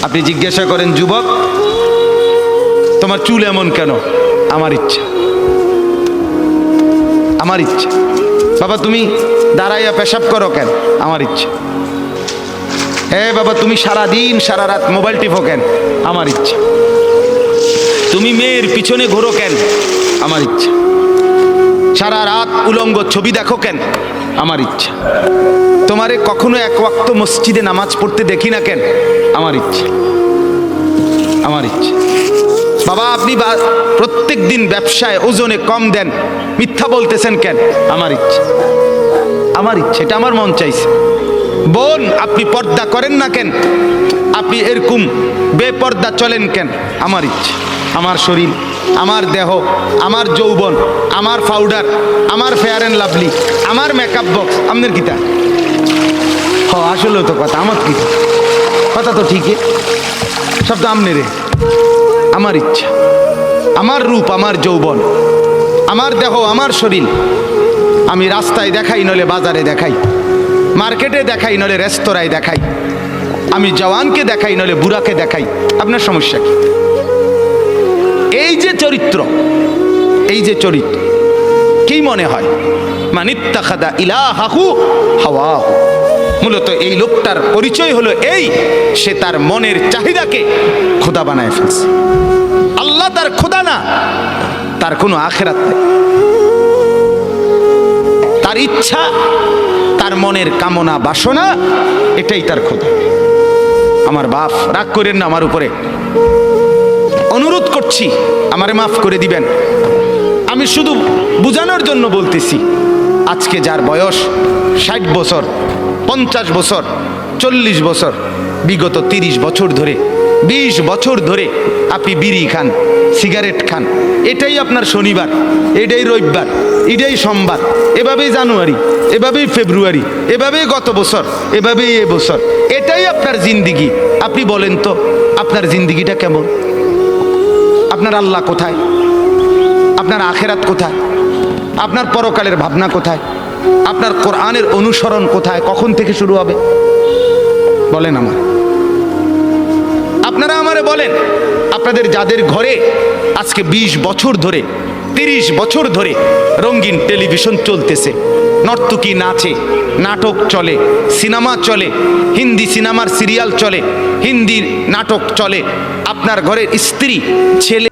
আপনি জিজ্ঞাসা করেন, যুবক তোমার চুল এমন কেন? আমার ইচ্ছা, আমার ইচ্ছা। বাবা তুমি দাঁড়াইয়া পেশাব করো কেন? আমার ইচ্ছা। হ্যাঁ বাবা তুমি সারাদিন সারা রাত মোবাইল টিপো কেন? আমার ইচ্ছা। তুমি মেয়ের পিছনে ঘোরো কেন? আমার ইচ্ছা। সারা রাত উলঙ্গ ছবি দেখো কেন? আমার ইচ্ছা। তোমারে কখনো এক ওয়াক্ত মসজিদে নামাজ পড়তে দেখি না কেন? আমার ইচ্ছা, আমার ইচ্ছা। বাবা আপনি প্রত্যেক দিন ব্যবসায় ওজনে কম দেন, মিথ্যা বলতেছেন কেন? আমার ইচ্ছা, আমার ইচ্ছা, এটা আমার মন চাইছে। বোন আপনি পর্দা করেন না কেন? আপনি এরকম বেপর্দা চলেন কেন? আমার ইচ্ছা। আমার শরীর, আমার দেহ, আমার যৌবন, আমার পাউডার, আমার ফেয়ার অ্যান্ড লাভলি, আমার মেকআপ বক্স, আপনার কিতা? হ আসলেও তো কথা, আমার কি কথা তো ঠিকই, সব তো আমনে রে। আমার ইচ্ছা, আমার রূপ, আমার যৌবন, আমার দেহ, আমার শরীর, আমি রাস্তায় দেখাই নলে বাজারে দেখাই, মার্কেটে দেখাই নলে রেস্তোরাঁয় দেখাই, আমি জওয়ানকে দেখাই নলে বুড়াকে দেখাই, আপনার সমস্যা কি? এই যে চরিত্র, এই যে চরিত্র, কি মনে হয়? মানিত্তাখাদা ইলাহাহু হাওয়াহু, মূলত এই লোকটার পরিচয় হলো এই, সে তার মনের চাহিদাকে খোদা বানায় ফেলছে। আল্লাহ তার খোদা না, তার কোনো আখেরাত নেই। তার ইচ্ছা, তার মনের কামনা বাসনা, এটাই তার খোদা। আমার বাপ রাগ করেন না আমার উপরে, অনুরোধ করছি আমারে মাফ করে দিবেন। আমি শুধু বুঝানোর জন্য বলতেছি, আজকে যার বয়স 60 বছর, 50 বছর, 40 বছর, বিগত 30 বছর ধরে, 20 বছর ধরে আপনি বিড়ি খান, সিগারেট খান, এটাই আপনার শনিবার, এটাই রবিবার, এটাই সোমবার, এভাবেই জানুয়ারি, এভাবেই ফেব্রুয়ারি, এভাবেই গত বছর, এভাবেই এ বছর, এটাই আপনার জিন্দিগি। আপনি বলেন তো আপনার জিন্দিগিটা কেমন? আপনার আল্লাহ কোথায়? আপনার আখেরাত কোথায়? আপনার পরকালের ভাবনা কোথায়? আপনার কোরআনের অনুসরণ কোথায়? কখন থেকে শুরু হবে বলেন আমার? আপনারা আমারে বলেন, আপনাদের যাদের ঘরে আজকে 20 বছর ধরে, 30 বছর ধরে রঙিন টেলিভিশন চলতেছে, নর্তকী নাচে, নাটক চলে, সিনেমা চলে, হিন্দি সিনেমার সিরিয়াল চলে, হিন্দি নাটক চলে, আপনার ঘরের স্ত্রী, ছেলে